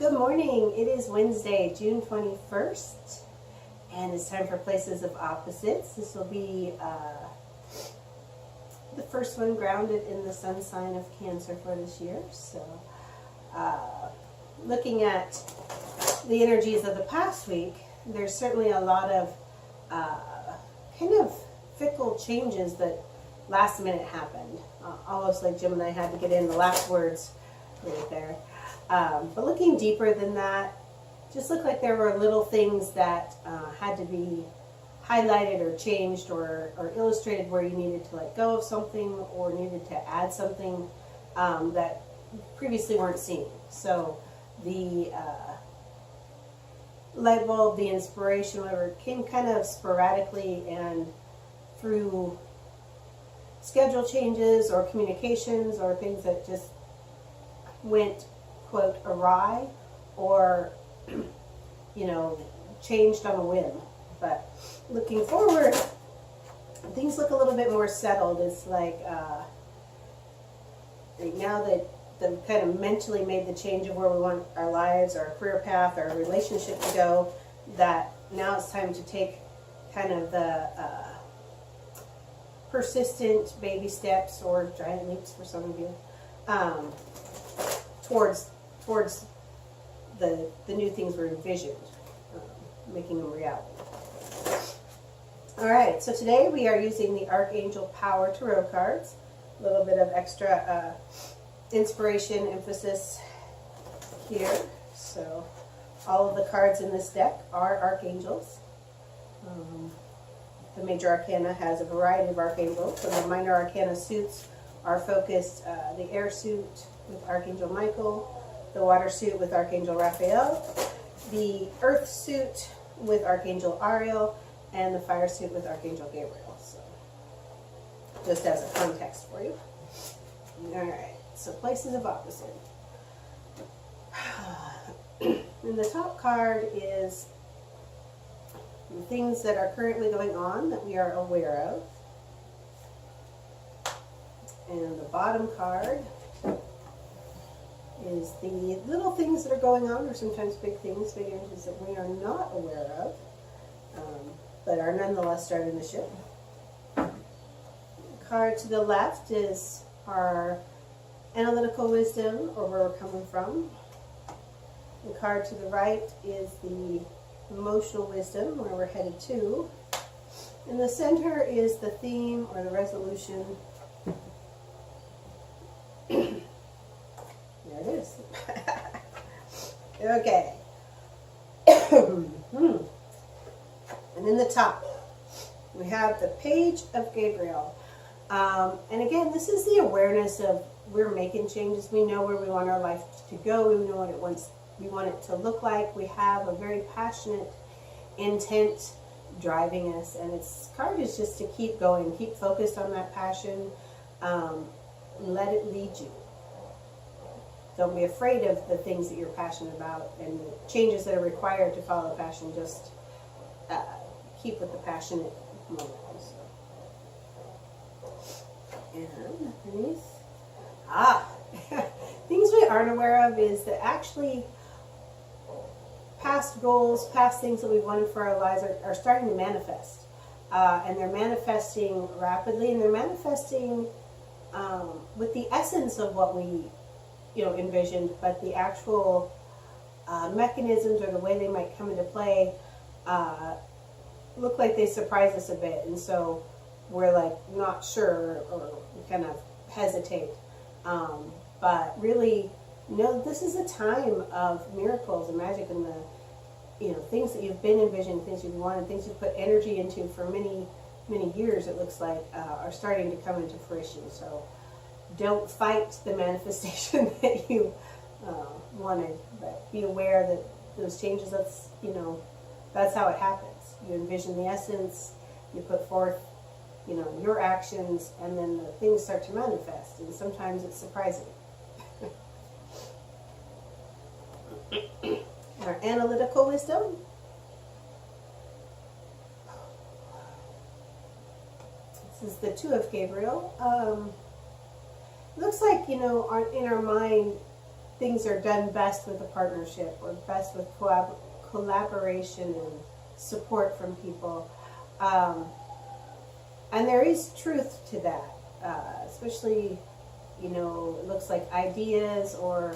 Good morning. It is Wednesday, June 21st, and it's time for Places of Opposites. This will be the first one grounded in the sun sign of Cancer for this year. So, looking at the energies of the past week, there's certainly a lot of kind of fickle changes that last minute happened. Almost like Jim and I had to get in the last words right there. But looking deeper than that, just looked like there were little things that had to be highlighted or changed or illustrated where you needed to let go of something or needed to add something that previously weren't seen. So the light bulb, the inspiration, whatever, came kind of sporadically and through schedule changes or communications or things that just went, quote, awry or, changed on a whim. But looking forward, things look a little bit more settled. It's like now that they've kind of mentally made the change of where we want our lives, our career path, our relationship to go, that now it's time to take kind of the persistent baby steps or giant leaps for some of you towards the new things we're envisioned, making them reality. All right, so today we are using the Archangel Power Tarot cards. A little bit of extra inspiration, emphasis here. So all of the cards in this deck are archangels. The major arcana has a variety of archangels. So the minor arcana suits are focused, the air suit with Archangel Michael, the water suit with Archangel Raphael, the earth suit with Archangel Ariel, and the fire suit with Archangel Gabriel. So just as a context for you. All right, so places of opposite. And the top card is the things that are currently going on that we are aware of. And the bottom card is the little things that are going on, or sometimes big things, big energies that we are not aware of, but are nonetheless starting the ship. The card to the left is our analytical wisdom, or where we're coming from. The card to the right is the emotional wisdom, where we're headed to. In the center is the theme or the resolution. There it is. Okay. And in the top, we have the Page of Gabriel. And again, this is the awareness of we're making changes. We know where we want our life to go. We know what we want it to look like. We have a very passionate intent driving us. And its card is just to keep going, keep focused on that passion, let it lead you. Don't be afraid of the things that you're passionate about and the changes that are required to follow passion. Just keep with the passionate moment. And underneath, things we aren't aware of is that actually past goals, past things that we wanted for our lives are starting to manifest. And they're manifesting rapidly, and they're manifesting with the essence of what we envisioned, but the actual mechanisms or the way they might come into play look like they surprise us a bit, and so we're like not sure or we kind of hesitate. But really, this is a time of miracles and magic, and the things that you've been envisioning, things you've wanted, things you've put energy into for many years. It looks like are starting to come into fruition. So don't fight the manifestation that you wanted, but be aware that those changes, that's how it happens. You envision the essence, you put forth, your actions, and then the things start to manifest, and sometimes it's surprising. Our analytical wisdom. This is the Two of Gabriel. Looks like, in our mind, things are done best with a partnership, or best with collaboration and support from people. And there is truth to that, especially, you know, it looks like ideas or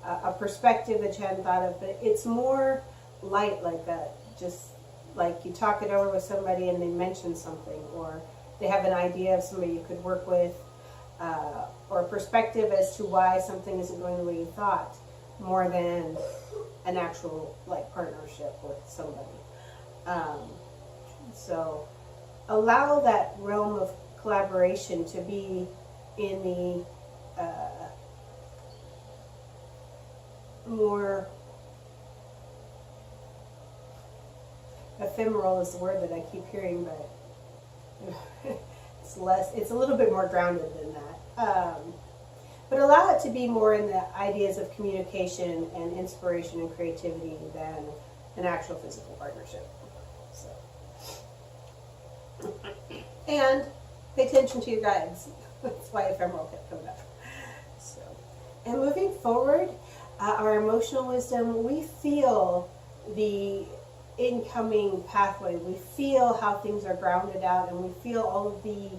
a perspective that you hadn't thought of, but it's more light like that. Just like you talk it over with somebody and they mention something, or they have an idea of somebody you could work with, or a perspective as to why something isn't going the way you thought, more than an actual like partnership with somebody. So allow that realm of collaboration to be in the more ephemeral is the word that I keep hearing, but it's a little bit more grounded than that. But allow it to be more in the ideas of communication and inspiration and creativity than an actual physical partnership. So, and pay attention to your guides. That's why ephemeral kept coming up. So, and moving forward, our emotional wisdom, we feel the incoming pathway. We feel how things are grounded out, and we feel all of the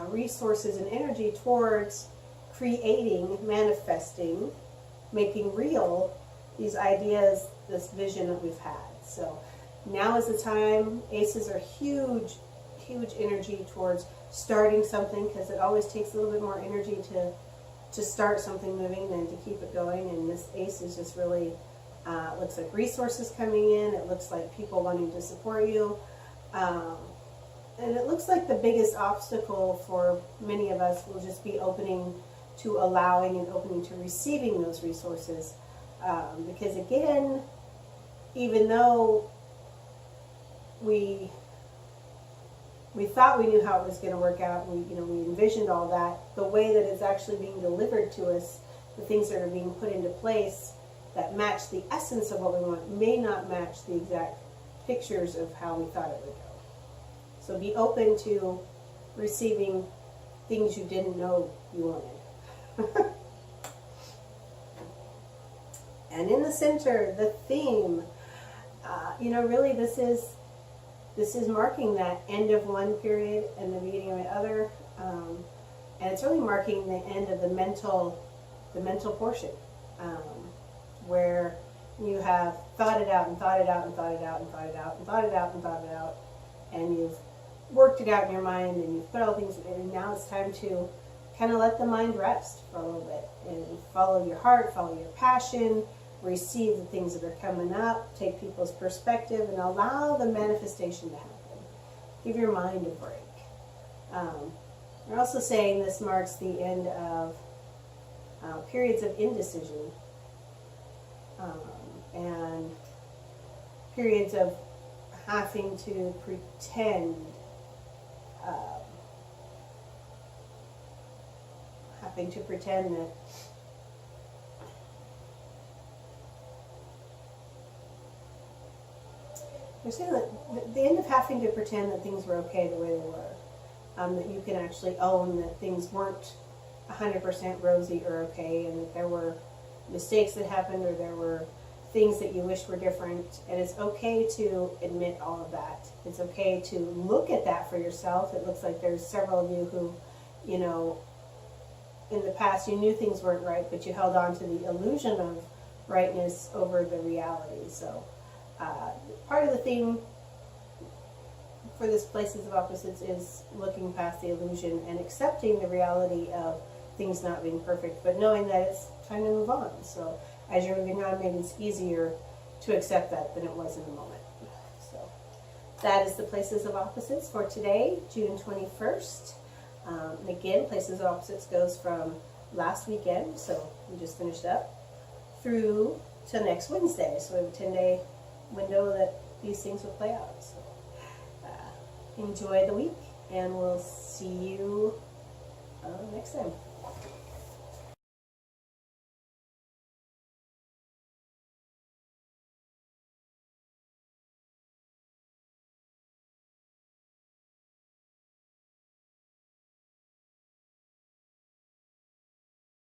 resources and energy towards creating, manifesting, making real these ideas, this vision that we've had. So now is the time. Aces are huge energy towards starting something, because it always takes a little bit more energy to start something moving than to keep it going. And this ace is just really looks like resources coming in. It looks like people wanting to support you. And it looks like the biggest obstacle for many of us will just be opening to allowing and opening to receiving those resources. Because again, even though we thought we knew how it was going to work out, we envisioned all that, the way that it's actually being delivered to us, the things that are being put into place that match the essence of what we want may not match the exact pictures of how we thought it would go. So be open to receiving things you didn't know you wanted. And in the center, the theme, really this is marking that end of one period and the beginning of the other. And it's really marking the end of the mental portion, where you have thought it out and thought it out and thought it out and thought it out and thought it out and thought it out, and you've worked it out in your mind, and you've put all things in, and now it's time to kind of let the mind rest for a little bit and follow your heart, follow your passion, receive the things that are coming up, take people's perspective, and allow the manifestation to happen. Give your mind a break. We're also saying this marks the end of periods of indecision, and periods of having to pretend, that they're saying that the end of having to pretend that things were okay the way they were, that you can actually own that things weren't 100% rosy or okay, and that there were mistakes that happened, or there were things that you wish were different. And it's okay to admit all of that. It's okay to look at that for yourself. It looks like there's several of you who, in the past you knew things weren't right, but you held on to the illusion of rightness over the reality. So part of the theme for this Places of Opposites is looking past the illusion and accepting the reality of things not being perfect, but knowing that it's time to move on. So as you're moving on, maybe it's easier to accept that than it was in the moment. So that is the Places of Opposites for today, June 21st. And again, Places of Opposites goes from last weekend, so we just finished up, through to next Wednesday. So we have a 10-day window that these things will play out. So enjoy the week, and we'll see you next time.